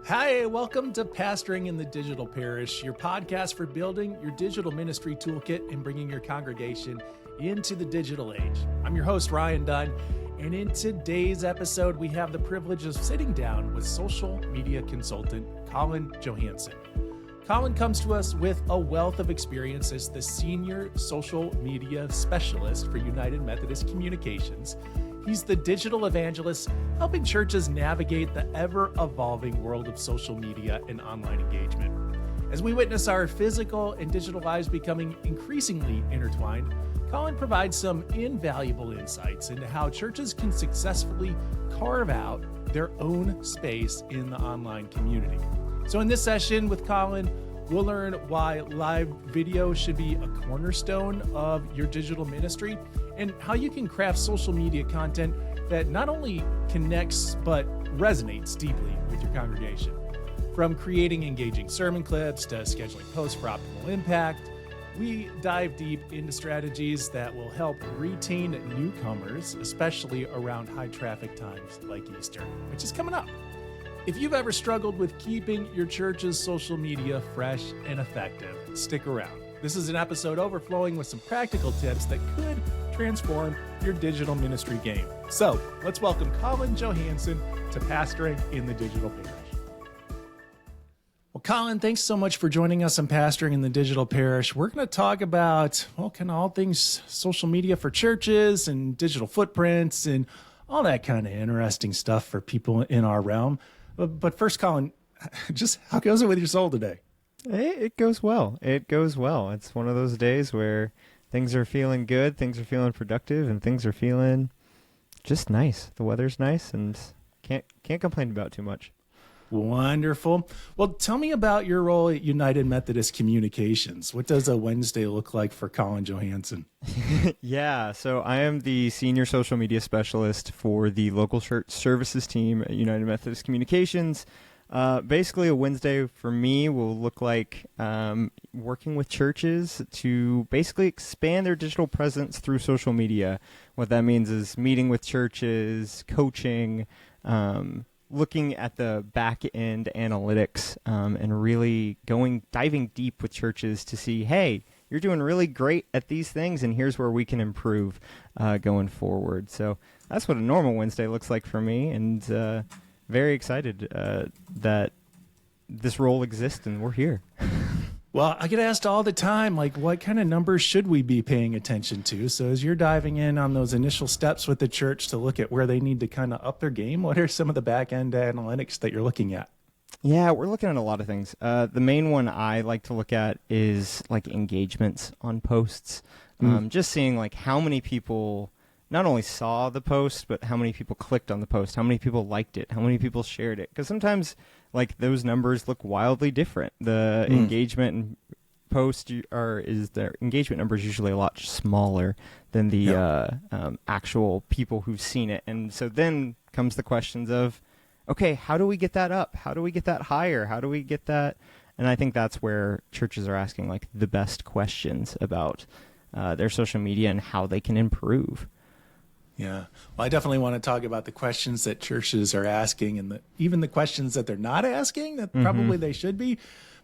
Hi, welcome to Pastoring in the Digital Parish, your podcast for building your digital ministry toolkit and bringing your congregation into the digital age. I'm your host, Ryan Dunn, and in today's episode, we have the privilege of sitting down with social media consultant Collin Johansson. Collin comes to us with a wealth of experience as the senior social media specialist for United Methodist Communications. He's the digital evangelist, helping churches navigate the ever-evolving world of social media and online engagement. As we witness our physical and digital lives becoming increasingly intertwined, Collin provides some invaluable insights into how churches can successfully carve out their own space in the online community. So in this session with Collin, we'll learn why live video should be a cornerstone of your digital ministry and how you can craft social media content that not only connects but resonates deeply with your congregation. From creating engaging sermon clips to scheduling posts for optimal impact, we dive deep into strategies that will help retain newcomers, especially around high traffic times like Easter, which is coming up. If you've ever struggled with keeping your church's social media fresh and effective, stick around. This is an episode overflowing with some practical tips that could transform your digital ministry game. So let's welcome Collin Johansson to Pastoring in the Digital Parish. Well, Collin, thanks so much for joining us on Pastoring in the Digital Parish. We're going to talk about, kind of all things social media for churches and digital footprints and all that kind of interesting stuff for people in our realm. But first, Collin, just how goes it with your soul today? It goes well. It goes well. It's one of those days where things are feeling good, things are feeling productive, and things are feeling just nice. The weather's nice, and can't complain about too much. Wonderful. Well, tell me about your role at United Methodist Communications. What does a Wednesday look like for Collin Johansson? Yeah, so I am the senior social media specialist for the local church services team at United Methodist Communications. Basically, a Wednesday for me will look like working with churches to basically expand their digital presence through social media. What that means is meeting with churches, coaching, looking at the back-end analytics, and really diving deep with churches to see, hey, you're doing really great at these things, and here's where we can improve going forward. So that's what a normal Wednesday looks like for me, and very excited that this role exists and we're here. Well, I get asked all the time, what kind of numbers should we be paying attention to? So as you're diving in on those initial steps with the church to look at where they need to kind of up their game, what are some of the back-end analytics that you're looking at? Yeah, we're looking at a lot of things. The main one I like to look at is engagements on posts. Just seeing how many people not only saw the post, but how many people clicked on the post, how many people liked it, how many people shared it. Because sometimes those numbers look wildly different. The engagement and post their engagement number is usually a lot smaller than the actual people who've seen it. And so then comes the questions of, okay, how do we get that up? How do we get that higher? How do we get that? And I think that's where churches are asking the best questions about their social media and how they can improve. Yeah. Well, I definitely want to talk about the questions that churches are asking and even the questions that they're not asking that probably they should be.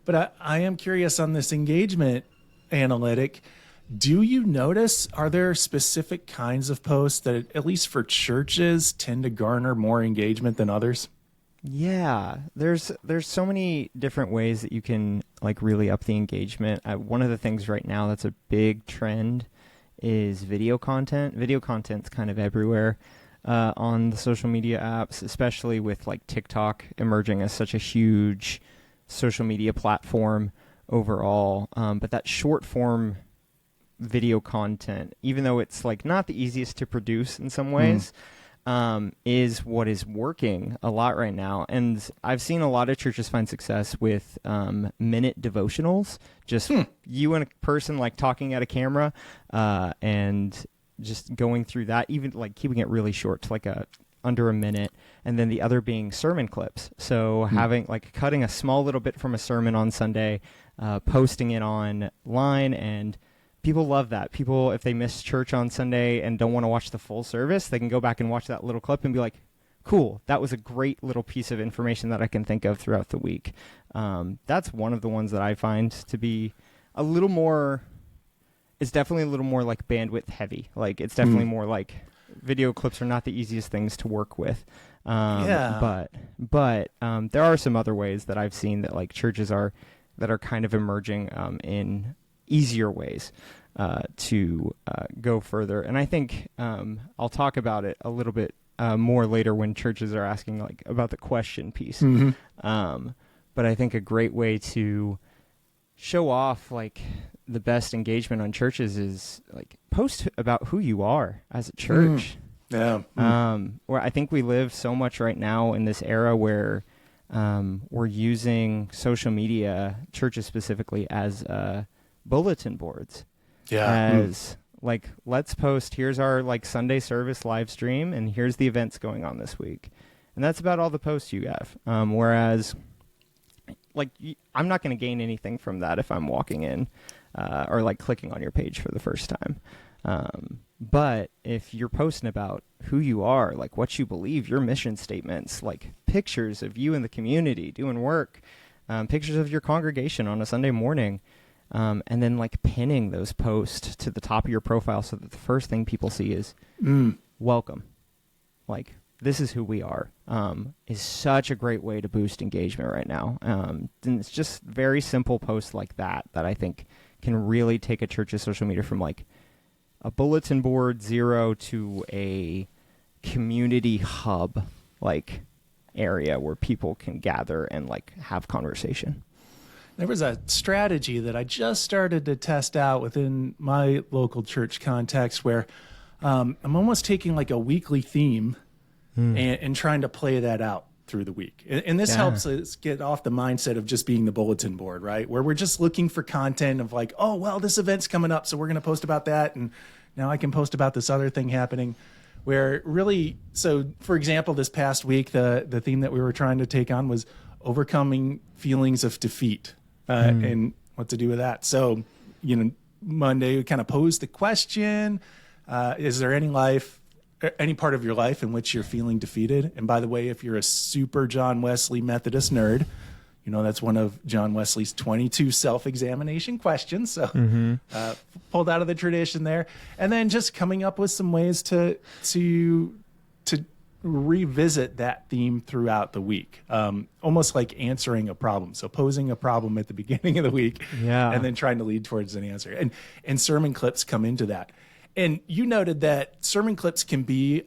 But I am curious on this engagement analytic. Do you notice, are there specific kinds of posts that, at least for churches, tend to garner more engagement than others? Yeah, there's so many different ways that you can really up the engagement. One of the things right now that's a big trend is video content. Video content's kind of everywhere on the social media apps, especially with TikTok emerging as such a huge social media platform overall. But that short form video content, even though it's not the easiest to produce in some ways, is what is working a lot right now. And I've seen a lot of churches find success with minute devotionals, just you and a person talking at a camera and just going through that, even keeping it really short to under a minute, and then the other being sermon clips. So having cutting a small little bit from a sermon on Sunday, posting it online, and people love that. People, if they miss church on Sunday and don't want to watch the full service, they can go back and watch that little clip and be like, cool, that was a great little piece of information that I can think of throughout the week. That's one of the ones that I find to be a little more, it's definitely a little more like bandwidth heavy. Like it's definitely more like video clips are not the easiest things to work with. But there are some other ways that I've seen that like churches are kind of emerging in easier ways to go further. And I think I'll talk about it a little bit more later when churches are asking like about the question piece. But I think a great way to show off like the best engagement on churches is like post about who you are as a church. Yeah. Where I think we live so much right now in this era where we're using social media, churches specifically, as bulletin boards. Yeah. As like, let's post, here's our like Sunday service live stream, and here's the events going on this week. And that's about all the posts you have. Whereas, like, I'm not going to gain anything from that if I'm walking in or like clicking on your page for the first time. But if you're posting about who you are, like what you believe, your mission statements, like pictures of you in the community doing work, pictures of your congregation on a Sunday morning, and then like pinning those posts to the top of your profile so that the first thing people see is welcome. Like, this is who we are, is such a great way to boost engagement right now. And it's just very simple posts like that I think can really take a church's social media from like a bulletin board 0 to a community hub like area where people can gather and like have conversation. There was a strategy that I just started to test out within my local church context where I'm almost taking like a weekly theme and trying to play that out through the week. And this helps us get off the mindset of just being the bulletin board, right? Where we're just looking for content of like, oh, well, this event's coming up, so we're going to post about that. And now I can post about this other thing happening. Where really, so for example, this past week, the theme that we were trying to take on was overcoming feelings of defeat and what to do with that. So, Monday we kind of posed the question, is there any part of your life in which you're feeling defeated? And by the way, if you're a super John Wesley Methodist nerd, that's one of John Wesley's 22 self-examination questions. So pulled out of the tradition there. And then just coming up with some ways to revisit that theme throughout the week, almost like answering a problem. So posing a problem at the beginning of the week and then trying to lead towards an answer. And sermon clips come into that. And you noted that sermon clips can be,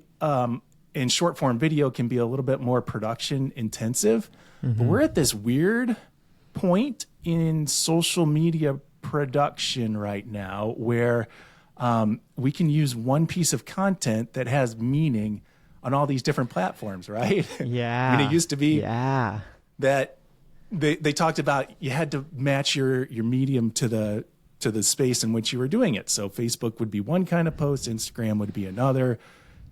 in short form video, can be a little bit more production intensive. But we're at this weird point in social media production right now where we can use one piece of content that has meaning on all these different platforms, right? Yeah. I mean, it used to be that they talked about you had to match your medium to the space in which you were doing it. So Facebook would be one kind of post, Instagram would be another,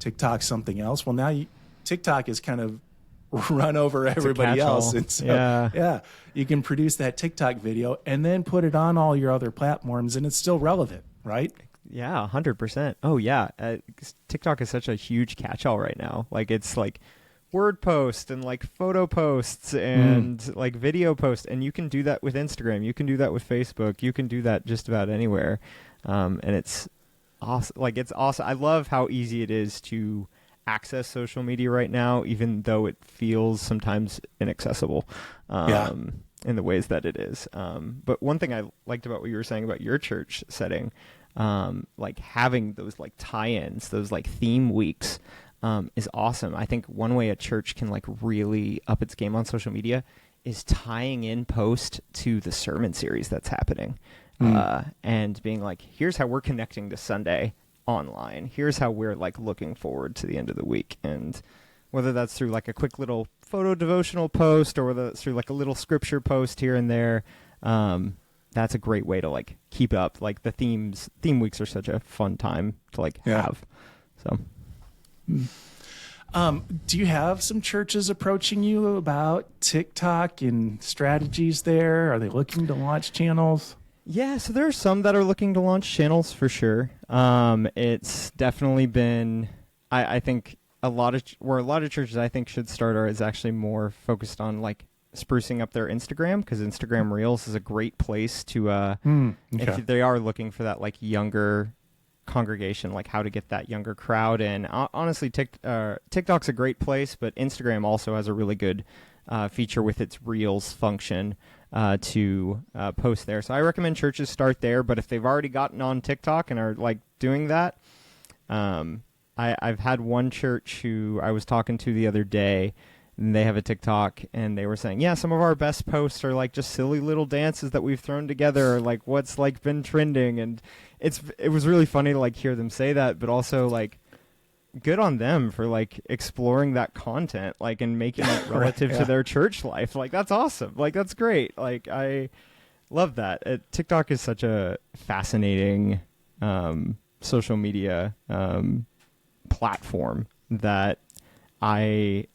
TikTok something else. Well, now TikTok is kind of run over everybody else. And so, you can produce that TikTok video and then put it on all your other platforms and it's still relevant, right? Yeah, 100%. Oh, yeah. TikTok is such a huge catch-all right now. Like, it's like word post and like photo posts and like video posts. And you can do that with Instagram. You can do that with Facebook. You can do that just about anywhere. And it's awesome. Like, it's awesome. I love how easy it is to access social media right now, even though it feels sometimes inaccessible in the ways that it is. But one thing I liked about what you were saying about your church setting, like having those like tie-ins, those like theme weeks, is awesome. I think one way a church can like really up its game on social media is tying in post to the sermon series that's happening, and being like, here's how we're connecting to Sunday online. Here's how we're like looking forward to the end of the week. And whether that's through like a quick little photo devotional post or whether it's through like a little scripture post here and there, that's a great way to like keep up. Like the theme weeks are such a fun time to like have. So do you have some churches approaching you about TikTok and strategies there? Are they looking to launch channels? Yeah, so there are some that are looking to launch channels for sure. It's definitely been, I think where a lot of churches I think should start is actually more focused on like sprucing up their Instagram, because Instagram Reels is a great place to if they are looking for that like younger congregation, like how to get that younger crowd in. Honestly, TikTok's a great place, but Instagram also has a really good feature with its Reels function to post there. So I recommend churches start there, but if they've already gotten on TikTok and are like doing that, I've had one church who I was talking to the other day, and they have a TikTok, and they were saying, yeah, some of our best posts are like just silly little dances that we've thrown together, or like what's like been trending. And it was really funny to like hear them say that, but also like good on them for like exploring that content, like, and making it relative to their church life. Like, that's awesome. Like, that's great. Like, I love that. TikTok is such a fascinating social media platform that I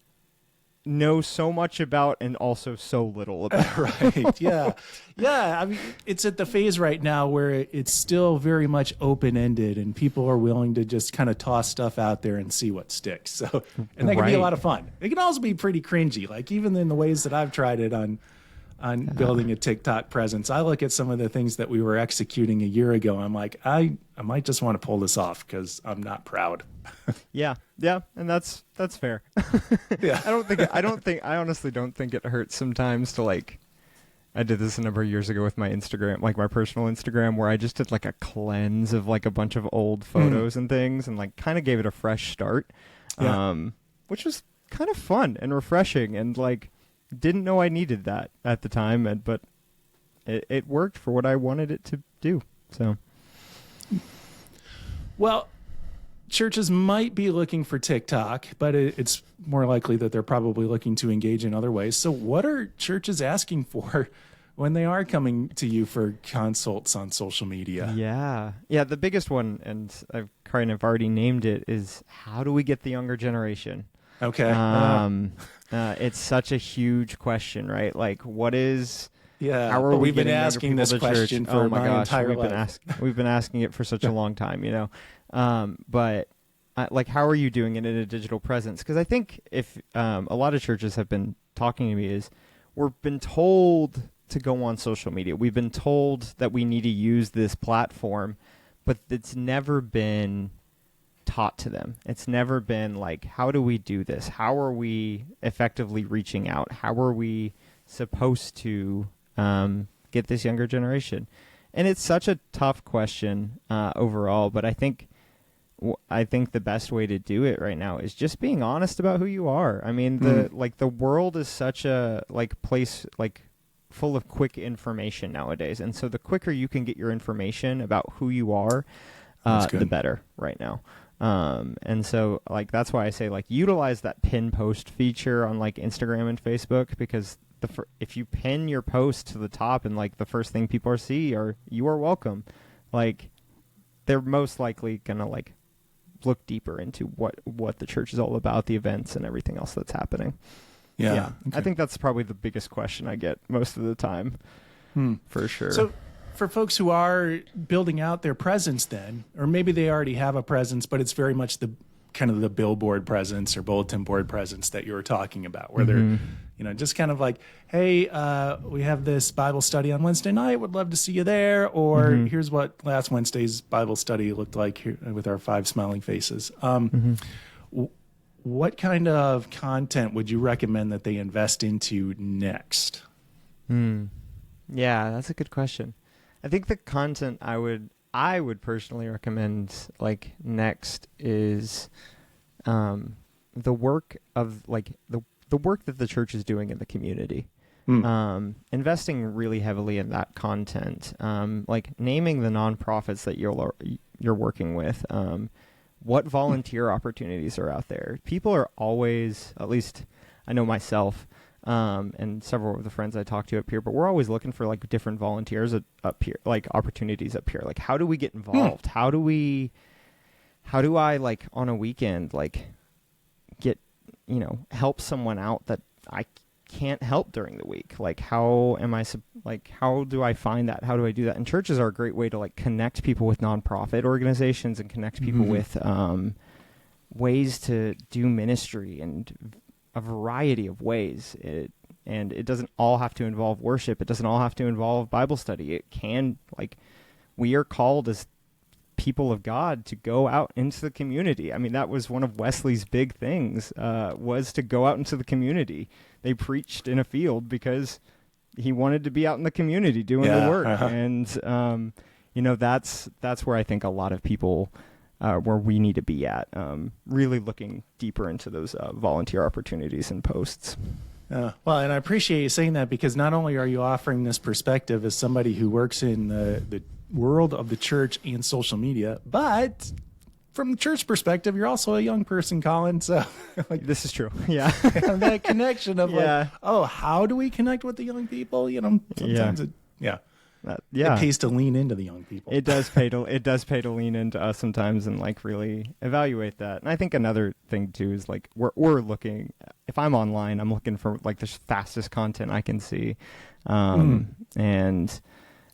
know so much about and also so little about. Right. Yeah. Yeah. I mean, it's at the phase right now where it's still very much open-ended, and people are willing to just kind of toss stuff out there and see what sticks. So, and that can be a lot of fun. It can also be pretty cringy. Like, even in the ways that I've tried it on building a TikTok presence, I look at some of the things that we were executing a year ago. I'm like, I might just want to pull this off because I'm not proud. Yeah, and that's fair. Yeah. I honestly don't think it hurts sometimes to like. I did this a number of years ago with my Instagram, like my personal Instagram, where I just did like a cleanse of like a bunch of old photos and things, and like kind of gave it a fresh start, which was kind of fun and refreshing, and like didn't know I needed that at the time, but it worked for what I wanted it to do. So, well, churches might be looking for TikTok, but it's more likely that they're probably looking to engage in other ways. So what are churches asking for when they are coming to you for consults on social media? Yeah. The biggest one, and I've kind of already named it, is how do we get the younger generation? Okay. It's such a huge question, right? Like, what is... Yeah, how are we we've been asking this question for my entire life. We've been asking it for such a long time, you know. But like, how are you doing it in a digital presence? Because I think if a lot of churches have been talking to me, is we've been told to go on social media. We've been told that we need to use this platform, but it's never been taught to them. It's never been like, how do we do this? How are we effectively reaching out? How are we supposed to get this younger generation? And it's such a tough question overall, but I think the best way to do it right now is just being honest about who you are. I mean, the world is such a like place like full of quick information nowadays, and so the quicker you can get your information about who you are, the better right now. And so like that's why I say like utilize that pin post feature on like Instagram and Facebook, because if you pin your post to the top and like the first thing people see are you are welcome, like they're most likely gonna like look deeper into what the church is all about, the events and everything else that's happening. Yeah. Okay. I think that's probably the biggest question I get most of the time, for sure. So for folks who are building out their presence then, or maybe they already have a presence, but it's very much the kind of the billboard presence or bulletin board presence that you were talking about, where they're, just kind of like, hey, we have this Bible study on Wednesday night. Would love to see you there. Or here's what last Wednesday's Bible study looked like here with our 5 smiling faces. What kind of content would you recommend that they invest into next? Yeah, that's a good question. I think the content I would personally recommend like next is the work of like the work that the church is doing in the community. Investing really heavily in that content, like naming the nonprofits that you're working with, what volunteer opportunities are out there. People are always, at least I know myself, and several of the friends I talk to up here, but we're always looking for like different volunteers up here, like opportunities up here. Like, how do we get involved? How do I like on a weekend, like get, help someone out that I can't help during the week? Like, how do I find that? How do I do that? And churches are a great way to like connect people with nonprofit organizations and connect people ways to do ministry and a variety of ways. And it doesn't all have to involve worship. It doesn't all have to involve Bible study. It can, like, we are called as people of God to go out into the community. I mean, that was one of Wesley's big things, was to go out into the community. They preached in a field because he wanted to be out in the community doing the work. And, that's where I think a lot of people, where we need to be at, really looking deeper into those volunteer opportunities and posts. Well, and I appreciate you saying that, because not only are you offering this perspective as somebody who works in the world of the church and social media, but from the church perspective, you're also a young person, Collin. So this is true. Yeah. That connection of how do we connect with the young people? Sometimes it pays to lean into the young people. It does pay to lean into us sometimes and like really evaluate that. And I think another thing too is like we're looking, if I'm online, I'm looking for like the fastest content I can see. And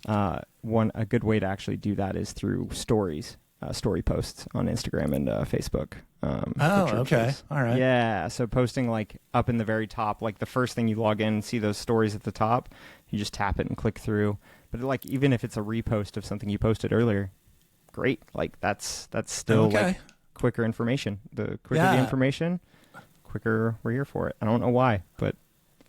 a good way to actually do that is through stories, story posts on Instagram and Facebook. Okay. All right. Yeah. So posting like up in the very top, like the first thing you log in and see those stories at the top, you just tap it and click through. But like, even if it's a repost of something you posted earlier, great. Like that's still like quicker information. The quicker the information, quicker we're here for it. I don't know why, but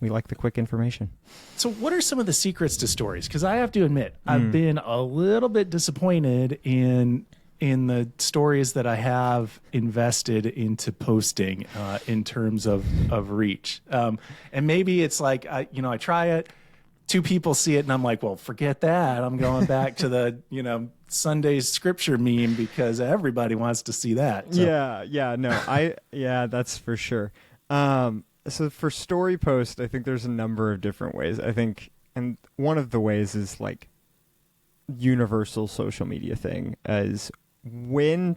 we like the quick information. So what are some of the secrets to stories? Because I have to admit, I've been a little bit disappointed in the stories that I have invested into posting in terms of reach. And maybe it's like, I try it, 2 people see it, and I'm like, well, forget that. I'm going back to the, Sunday's scripture meme because everybody wants to see that. So. That's for sure. So for story post, I think there's a number of different ways. I think, and one of the ways is like universal social media thing is when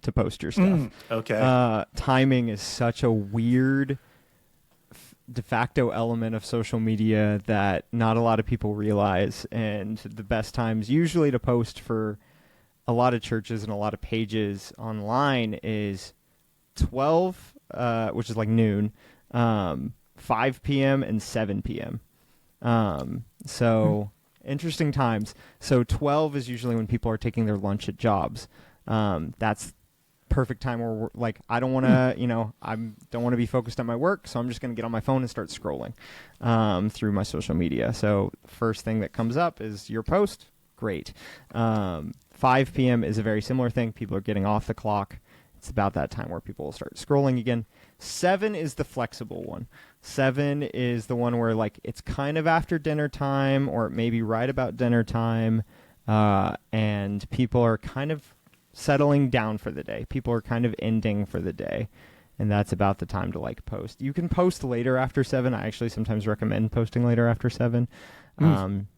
to post your stuff. Timing is such a weird de facto element of social media that not a lot of people realize, and the best times usually to post for a lot of churches and a lot of pages online is 12, which is like noon, 5 p.m. and 7 p.m. Interesting times. So 12 is usually when people are taking their lunch at jobs. That's perfect time where we're like, I don't want to, I don't want to be focused on my work, so I'm just going to get on my phone and start scrolling through my social media. So first thing that comes up is your post. Great. 5 p.m. is a very similar thing. People are getting off the clock. It's about that time where people will start scrolling again. 7 is the flexible one. 7 is the one where like it's kind of after dinner time or maybe right about dinner time, and people are kind of settling down for the day. People are kind of ending for the day, and that's about the time to like post. You can post later after 7. I actually sometimes recommend posting later after 7,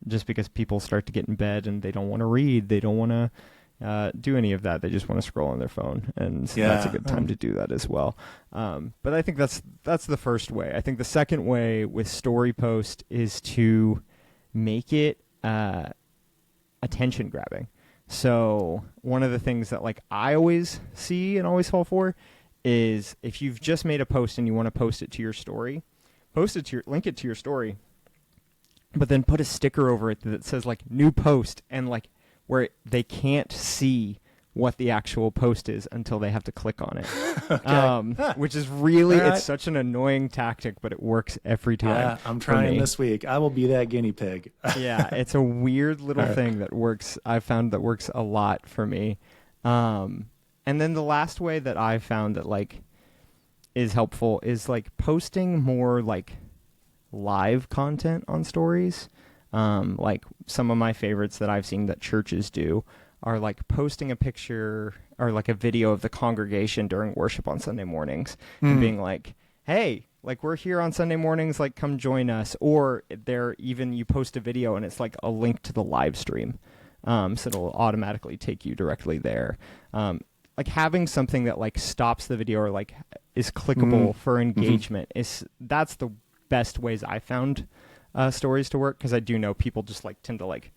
just because people start to get in bed and they don't want to read. They don't want to do any of that. They just want to scroll on their phone, and that's a good time to do that as well. But I think that's the first way. I think the second way with story post is to make it attention grabbing. So one of the things that like I always see and always fall for is if you've just made a post and you want to post it to your story, link it to your story, but then put a sticker over it that says like new post, and like where they can't see what the actual post is until they have to click on it. Which is really, it's such an annoying tactic, but it works every time. Yeah, I'm trying this week. I will be that guinea pig. Yeah, it's a weird little thing that works. I've found that works a lot for me. And then the last way that I've found that like is helpful is like posting more like live content on stories. Like some of my favorites that I've seen that churches do are like posting a picture or like a video of the congregation during worship on Sunday mornings and being like, hey, like we're here on Sunday mornings, like come join us. Or you post a video and it's like a link to the live stream. So it'll automatically take you directly there. Like having something that like stops the video or like is clickable for engagement that's the best ways I found stories to work, because I do know people just like tend to like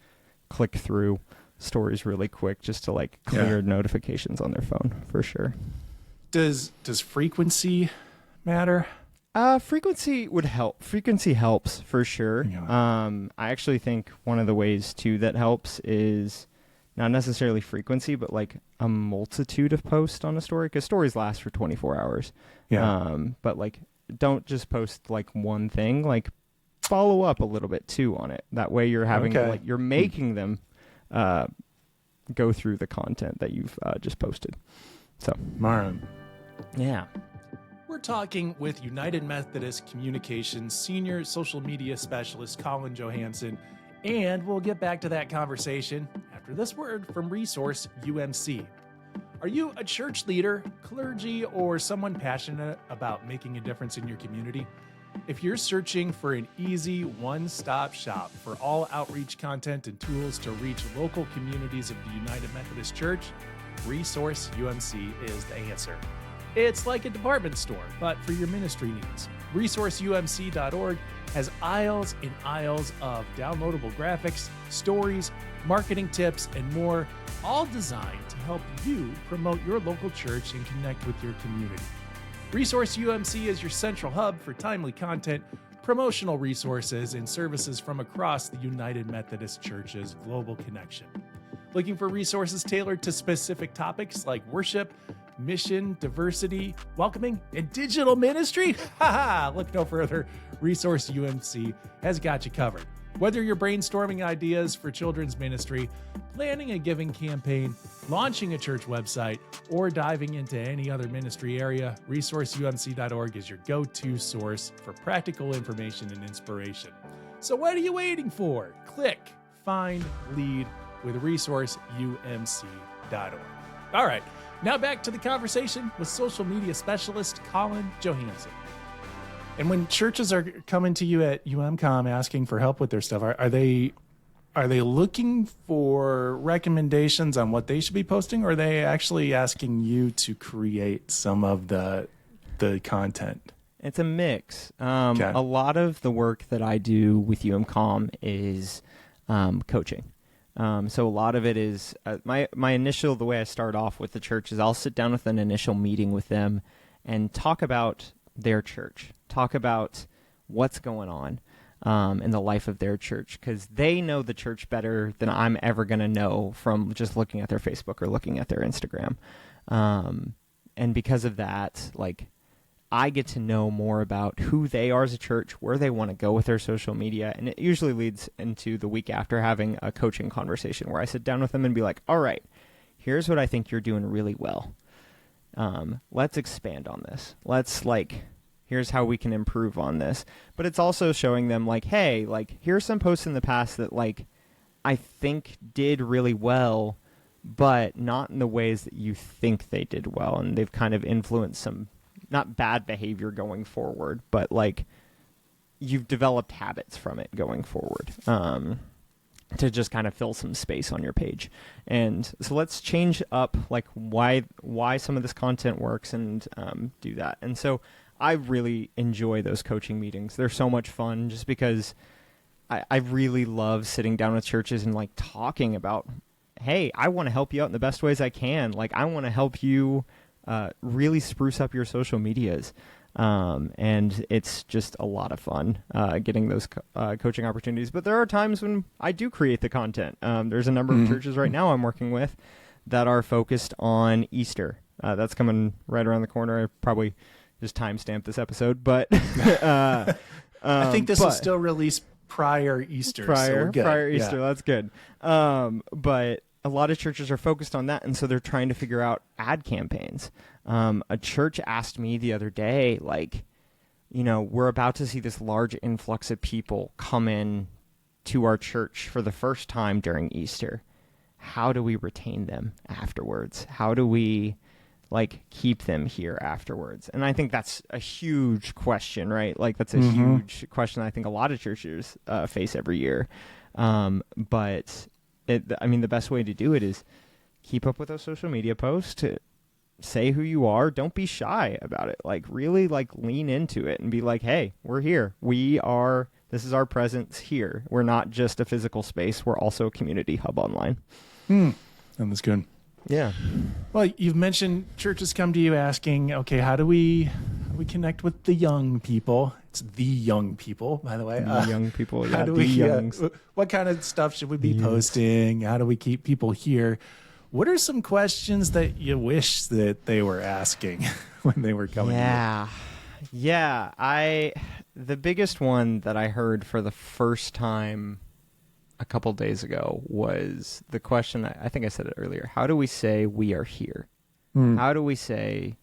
click through stories really quick just to like clear notifications on their phone for sure. Does frequency matter? Frequency would help. Frequency helps for sure. Yeah. I actually think one of the ways too that helps is not necessarily frequency, but like a multitude of posts on a story, because stories last for 24 hours. Yeah. But like, don't just post like one thing, like follow up a little bit too on it. That way you're having like, you're making them, go through the content that you've just posted. So, Marin. yeah. We're talking with United Methodist Communications Senior Social Media Specialist Collin Johansson, and we'll get back to that conversation after this word from ResourceUMC. Are you a church leader, clergy, or someone passionate about making a difference in your community? If you're searching for an easy one-stop shop for all outreach content and tools to reach local communities of the United Methodist Church, ResourceUMC is the answer. It's like a department store, but for your ministry needs. ResourceUMC.org has aisles and aisles of downloadable graphics, stories, marketing tips, and more, all designed to help you promote your local church and connect with your community. ResourceUMC is your central hub for timely content, promotional resources, and services from across the United Methodist Church's global connection. Looking for resources tailored to specific topics like worship, mission, diversity, welcoming, and digital ministry? Look no further. ResourceUMC has got you covered. Whether you're brainstorming ideas for children's ministry, planning a giving campaign, launching a church website, or diving into any other ministry area, ResourceUMC.org is your go-to source for practical information and inspiration. So what are you waiting for? Click, find, lead with ResourceUMC.org. All right, now back to the conversation with social media specialist Collin Johansson. And when churches are coming to you at UMCOM asking for help with their stuff, are they looking for recommendations on what they should be posting, or are they actually asking you to create some of the content? It's a mix. Okay. A lot of the work that I do with UMCOM is coaching. So a lot of it is the way I start off with the church is I'll sit down with an initial meeting with them and talk about their church, talk about what's going on in the life of their church, because they know the church better than I'm ever going to know from just looking at their Facebook or looking at their Instagram. And because of that, like, I get to know more about who they are as a church, where they want to go with their social media. And it usually leads into the week after having a coaching conversation where I sit down with them and be like, all right, here's what I think you're doing really well. Let's expand on this. Here's how we can improve on this. But it's also showing them like, hey, like, here's some posts in the past that like I think did really well, but not in the ways that you think they did well. And they've kind of influenced some, not bad behavior going forward, but like you've developed habits from it going forward. To just kind of fill some space on your page. And so let's change up like why some of this content works and do that. And so I really enjoy those coaching meetings. They're so much fun just because I really love sitting down with churches and like talking about, hey, I want to help you out in the best ways I can. Like, I want to help you really spruce up your social medias. And it's just a lot of fun getting those coaching opportunities. But there are times when I do create the content. There's a number of churches right now I'm working with that are focused on Easter. That's coming right around the corner. I probably just timestamp this episode, but I think this is still released prior Easter. Prior Easter, that's good. But a lot of churches are focused on that, and so they're trying to figure out ad campaigns. A church asked me the other day, like, you know, we're about to see this large influx of people come in to our church for the first time during Easter. How do we retain them afterwards? How do we, like, keep them here afterwards? And I think that's a huge question, right? Like, that's a huge question I think a lot of churches face every year. But the best way to do it is keep up with those social media posts, to say who you are. Don't be shy about it. Like, really, like, lean into it and be like, hey, we're here. This is our presence here. We're not just a physical space. We're also a community hub online. That was good. Yeah. Well, you've mentioned churches come to you asking, okay, how do we connect with the young people? It's the young people, by the way. The young people, How yeah. do The youngs. what kind of stuff should we be posting? How do we keep people here? What are some questions that you wish that they were asking when they were coming to you? Yeah. The biggest one that I heard for the first time a couple days ago was the question, I think I said it earlier. How do we say we are here? How do we say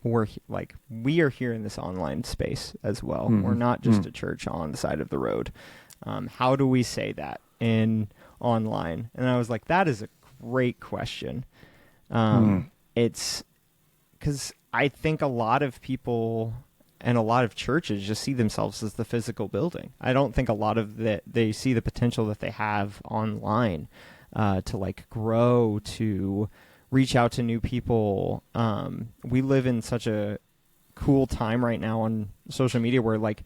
we are here in this online space as well? We're not just a church on the side of the road. How do we say that in online? And I was like, that is a great question. It's because I think a lot of people and a lot of churches just see themselves as the physical building. I don't think a lot of they see the potential that they have online to like grow, to reach out to new people. We live in such a cool time right now on social media where like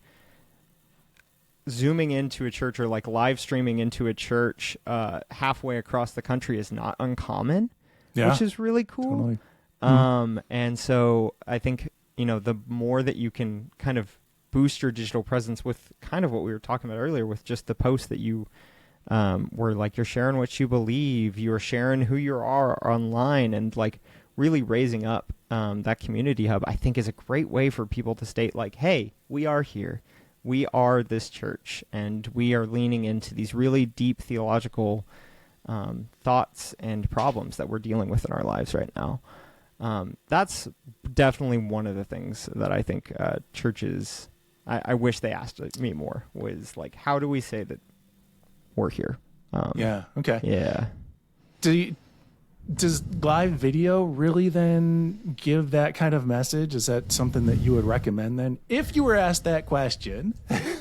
zooming into a church or like live streaming into a church halfway across the country is not uncommon, which is really cool. Totally. And so I think, the more that you can kind of boost your digital presence with kind of what we were talking about earlier with just the posts that you where like you're sharing what you believe, you're sharing who you are online, and like really raising up that community hub, I think is a great way for people to state like, hey, we are here. We are this church, and we are leaning into these really deep theological thoughts and problems that we're dealing with in our lives right now. That's definitely one of the things that I think churches, I wish they asked me more, was like, how do we say that we're here? Yeah. Okay. Yeah. Does live video really then give that kind of message? Is that something that you would recommend then? If you were asked that question,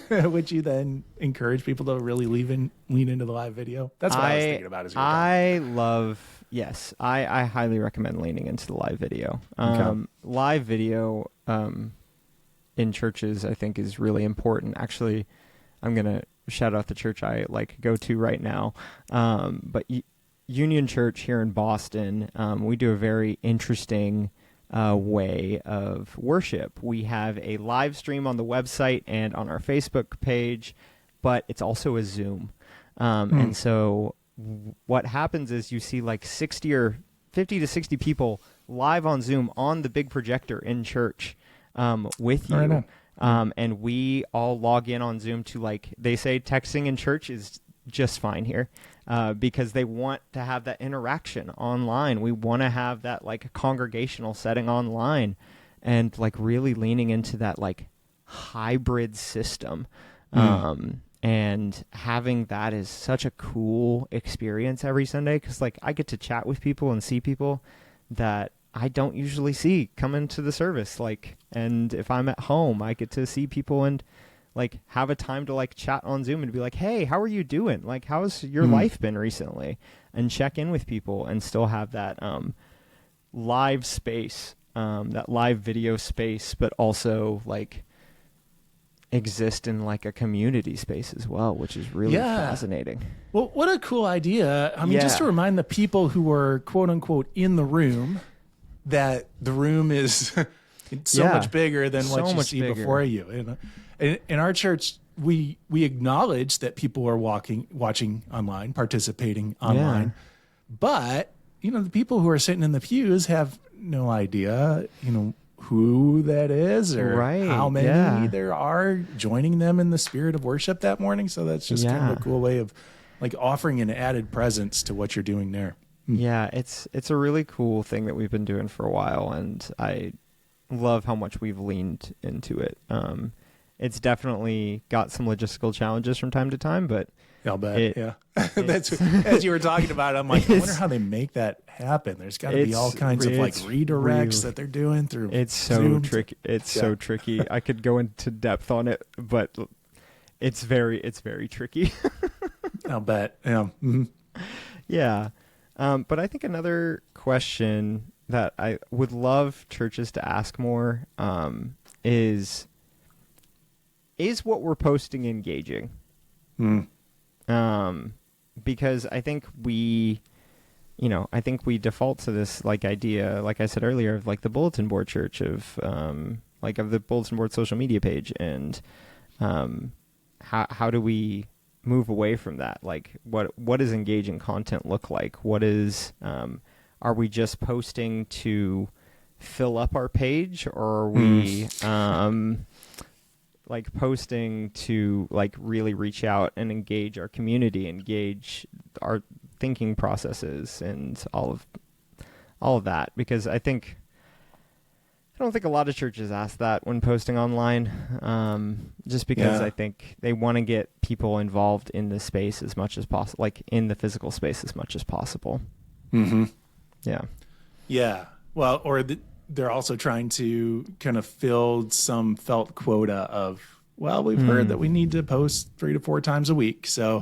would you then encourage people to really lean into the live video? That's what I was thinking about as you were talking. Yes, I highly recommend leaning into the live video. Okay. Live video in churches, I think, is really important. Actually, I'm going to shout out the church I go to right now. But Union Church here in Boston, we do a very interesting way of worship. We have a live stream on the website and on our Facebook page, but it's also a Zoom. And so what happens is you see like 60 or 50 to 60 people live on Zoom on the big projector in church with you. Right. And we all log in on Zoom to they say texting in church is just fine here because they want to have that interaction online. We want to have that congregational setting online and really leaning into that hybrid system. And having that is such a cool experience every Sunday because I get to chat with people and see people that I don't usually see come into the service. And if I'm at home, I get to see people and have a time to chat on Zoom and be like, hey, how are you doing? How's your life been recently? And check in with people and still have that live space, that live video space, but also exist in a community space as well, which is really fascinating. Well, what a cool idea. I mean, just to remind the people who are quote unquote in the room that the room is so much bigger than what you see before you. In our church, we acknowledge that people are watching online, participating online, but the people who are sitting in the pews have no idea, who that is or how many there are joining them in the spirit of worship that morning. So that's just kind of a cool way of offering an added presence to what you're doing there. Yeah, it's a really cool thing that we've been doing for a while, and I love how much we've leaned into it. It's definitely got some logistical challenges from time to time, but I'll bet. That's as you were talking about it, I'm like, I wonder how they make that happen. There's got to be all kinds of redirects that they're doing through. It's so tricky. It's so tricky. I could go into depth on it, but it's very tricky. I'll bet. Yeah. Mm-hmm. Yeah. But I think another question that I would love churches to ask more is what we're posting engaging? Because I think we I think we default to this like idea, like I said earlier, of like the bulletin board church, of of the bulletin board social media page, and how do we move away from that? Like what does engaging content look like? What is are we just posting to fill up our page, or are we like posting to like really reach out and engage our community, engage our thinking processes, and all of that? Because I don't think a lot of churches ask that when posting online, just because I think they want to get people involved in the space as much as possible, like in the physical space as much as possible. Mm-hmm. Yeah. Yeah. Well, they're also trying to kind of fill some felt quota of, well, we've heard that we need to post 3 to 4 times a week. So,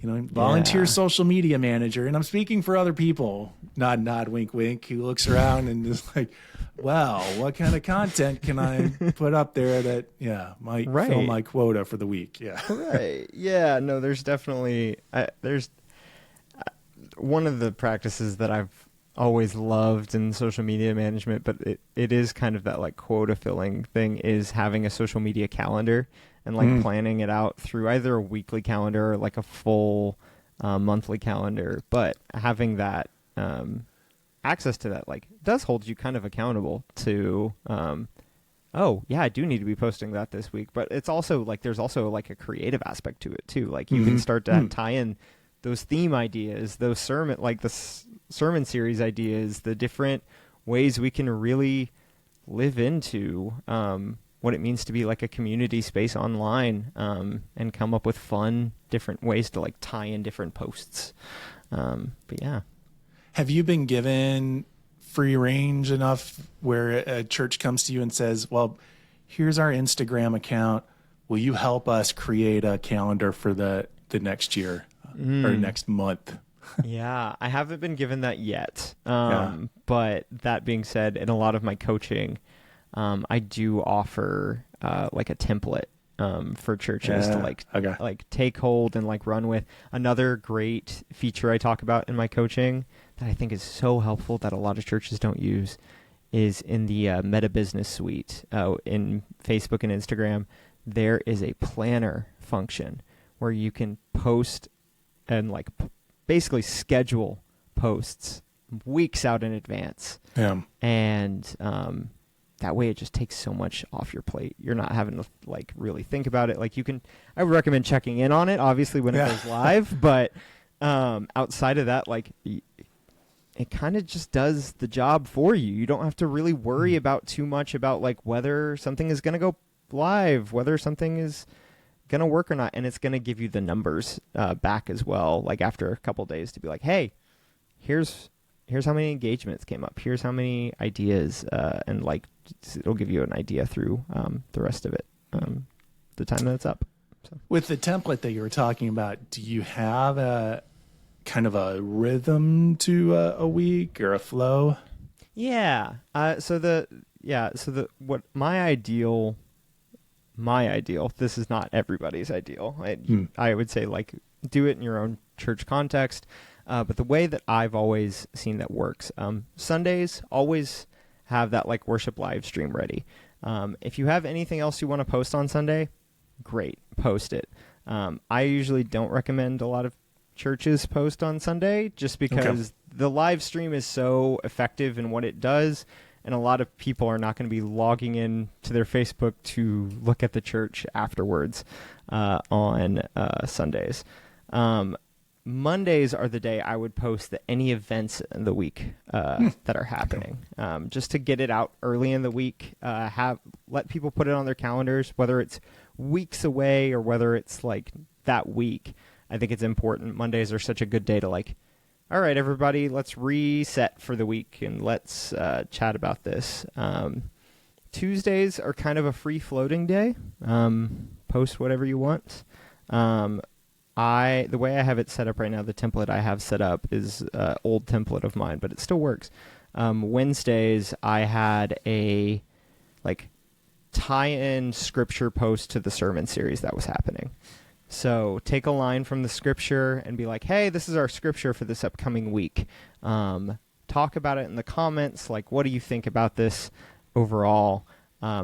volunteer social media manager. And I'm speaking for other people, nod, wink, wink, who looks around and is like, well, what kind of content can I put up there that, might fill my quota for the week? Yeah. Right. Yeah. No, there's definitely, there's one of the practices that I've always loved in social media management, but it is kind of that like quota filling thing, is having a social media calendar and like planning it out through either a weekly calendar or like a full monthly calendar. But having that access to that like does hold you kind of accountable to I do need to be posting that this week. But it's also like there's also like a creative aspect to it too. Like you can start to tie in those theme ideas, those sermon series ideas, the different ways we can really live into what it means to be like a community space online, and come up with fun, different ways to like tie in different posts. But yeah. Have you been given free range enough where a church comes to you and says, well, here's our Instagram account. Will you help us create a calendar for the next year or next month? Yeah, I haven't been given that yet. But that being said, in a lot of my coaching, I do offer like a template for churches to like take hold and like run with. Another great feature I talk about in my coaching that I think is so helpful that a lot of churches don't use is in the Meta Business Suite in Facebook and Instagram. There is a planner function where you can post and like basically schedule posts weeks out in advance. Yeah. And that way it just takes so much off your plate. You're not having to like really think about it. Like I would recommend checking in on it, obviously, when it goes live. But outside of that, like it kind of just does the job for you. You don't have to really worry about too much about like whether something is going to go live, whether something is going to work or not. And it's going to give you the numbers back as well, like after a couple days, to be like, hey, here's how many engagements came up. Here's how many ideas, and like it'll give you an idea through the rest of it, the time that it's up. So. With the template that you were talking about, do you have a kind of a rhythm to a week or a flow? Yeah. So what my ideal, this is not everybody's ideal. I would say like do it in your own church context. But the way that I've always seen that works, Sundays always have that like worship live stream ready. If you have anything else you want to post on Sunday, great, post it. I usually don't recommend a lot of churches post on Sunday just because the live stream is so effective in what it does. And a lot of people are not going to be logging in to their Facebook to look at the church afterwards on Sundays. Mondays are the day I would post any events in the week that are happening, just to get it out early in the week. Let people put it on their calendars, whether it's weeks away or whether it's like that week. I think it's important. Mondays are such a good day to like, all right, everybody, let's reset for the week and let's chat about this. Tuesdays are kind of a free floating day. Post whatever you want. The way I have it set up right now, the template I have set up is an old template of mine, but it still works. Wednesdays, I had a like tie-in scripture post to the sermon series that was happening. So take a line from the scripture and be like, hey, this is our scripture for this upcoming week. Talk about it in the comments. Like, what do you think about this overall?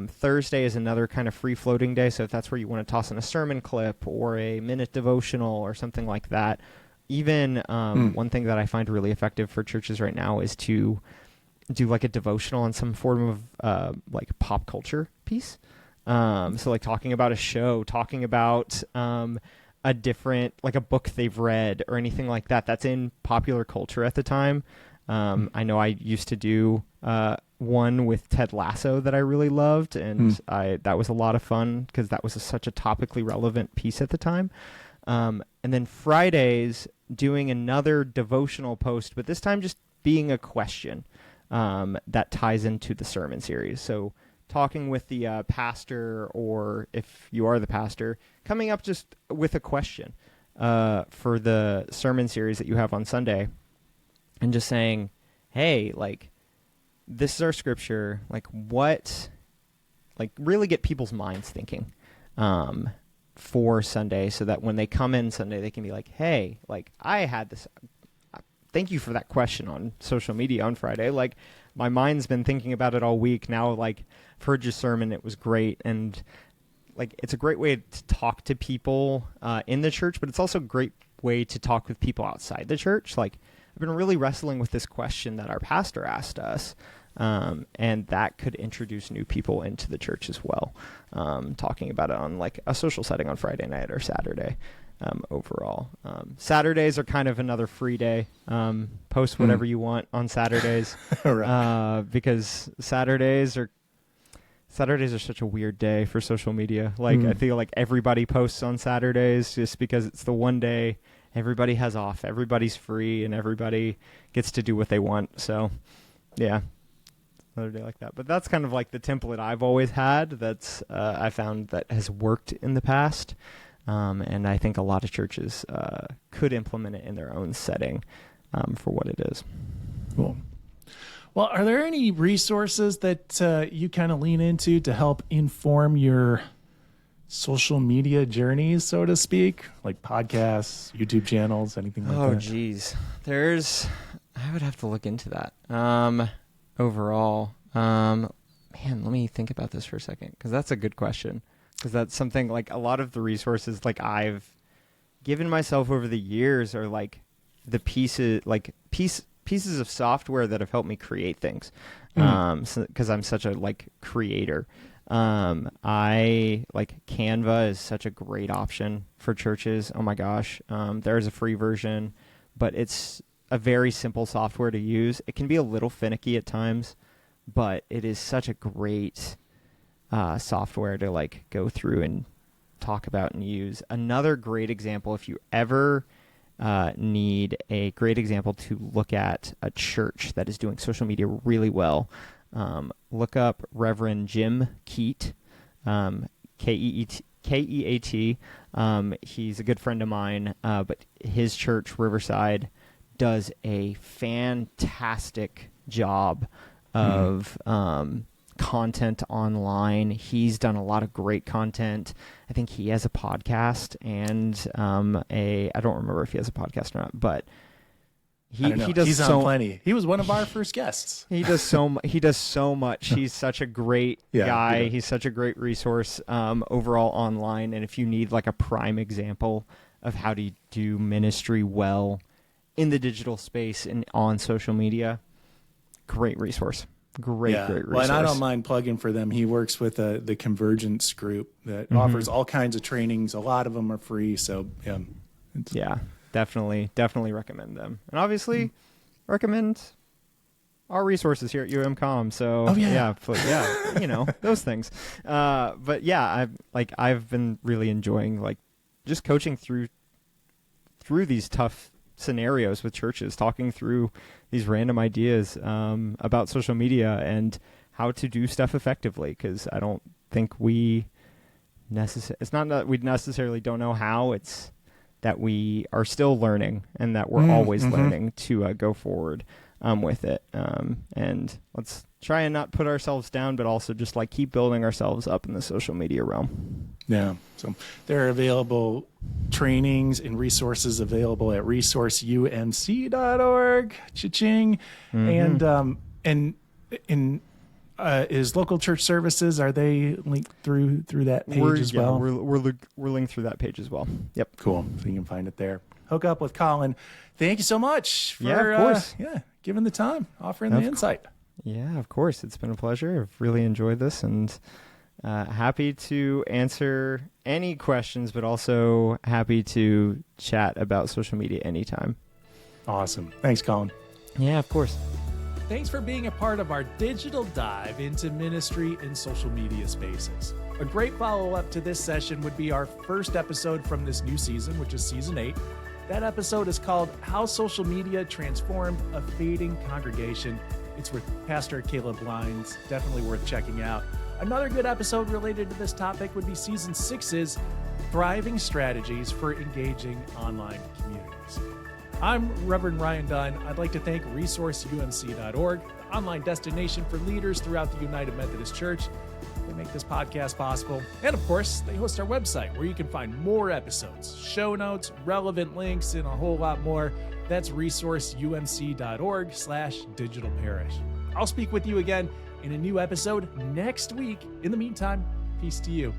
Thursday is another kind of free-floating day, so if that's where you want to toss in a sermon clip or a minute devotional or something like that. Even one thing that I find really effective for churches right now is to do like a devotional on some form of like pop culture piece. So like talking about a show, talking about a different, like a book they've read or anything like that that's in popular culture at the time. I know I used to do one with Ted Lasso that I really loved, and that was a lot of fun because that was such a topically relevant piece at the time. And then Fridays, doing another devotional post, but this time just being a question that ties into the sermon series. So talking with the pastor, or if you are the pastor, coming up just with a question for the sermon series that you have on Sunday, and just saying, hey, like, this is our scripture, like what, like really get people's minds thinking for Sunday, so that when they come in Sunday, they can be like, hey, like I had this, thank you for that question on social media on Friday. Like my mind's been thinking about it all week. Now, like, I've heard your sermon, it was great. And like, it's a great way to talk to people in the church, but it's also a great way to talk with people outside the church. Like, I've been really wrestling with this question that our pastor asked us, and that could introduce new people into the church as well. Talking about it on like a social setting on Friday night or Saturday. Overall, Saturdays are kind of another free day. Post whatever you want on Saturdays, right. Because Saturdays are such a weird day for social media. Like I feel like everybody posts on Saturdays just because it's the one day everybody has off, everybody's free, and everybody gets to do what they want. So, yeah, another day like that. But that's kind of like the template I've always had. That's I found that has worked in the past. And I think a lot of churches could implement it in their own setting for what it is. Cool. Well, are there any resources that you kind of lean into to help inform your social media journeys, so to speak? Like podcasts, YouTube channels, anything like that? Oh, geez. I would have to look into that. Overall, man, let me think about this for a second, because that's a good question. Because that's something, like, a lot of the resources, like, I've given myself over the years are, like, the pieces of software that have helped me create things. Because I'm such a, like, creator. I, like, Canva is such a great option for churches. Oh, my gosh. There's a free version, but it's a very simple software to use. It can be a little finicky at times, but it is such a great software to like go through and talk about and use. Another great example, if you ever need a great example to look at a church that is doing social media really well, look up Reverend Jim Keat, Keat. He's a good friend of mine, but his church, Riverside, does a fantastic job of content online. He's done a lot of great content. I think he has a podcast and I don't remember if he has a podcast or not, but he does. He's on plenty. He was one of our first guests. He does so much. He's such a great guy. He's such a great resource overall online. And if you need like a prime example of how to do ministry well in the digital space and on social media, great resource. Great resource. Well, and I don't mind plugging for them. He works with the Convergence group that offers all kinds of trainings. A lot of them are free. So, definitely recommend them. And obviously recommend our resources here at UMCOM. So, you know, those things. But yeah, I've been really enjoying like just coaching through these tough scenarios with churches, talking through these random ideas about social media and how to do stuff effectively, because I don't think it's not that we necessarily don't know how, it's that we are still learning and that we're always learning to go forward with it. And let's try and not put ourselves down, but also just like keep building ourselves up in the social media realm. Yeah. So there are available trainings and resources available at ResourceUMC.org. Cha-ching. And is local church services, are they linked through that page as well? We're linked through that page as well. Yep. Cool. So you can find it there. Hook up with Collin. Thank you so much for of course. giving the time, offering the insight. Yeah, of course. It's been a pleasure. I've really enjoyed this, and happy to answer any questions, but also happy to chat about social media anytime. Awesome. Thanks, Collin. Yeah, of course. Thanks for being a part of our digital dive into ministry and social media spaces. A great follow-up to this session would be our first episode from this new season, which is season 8. That episode is called How Social Media Transformed a Fading Congregation. It's with Pastor Caleb Lines. Definitely worth checking out. Another good episode related to this topic would be season 6's Thriving Strategies for Engaging Online Communities. I'm Reverend Ryan Dunn. I'd like to thank ResourceUMC.org, the online destination for leaders throughout the United Methodist Church. They make this podcast possible. And of course, they host our website where you can find more episodes, show notes, relevant links, and a whole lot more. That's ResourceUMC.org/digitalparish. I'll speak with you again in a new episode next week. In the meantime, peace to you.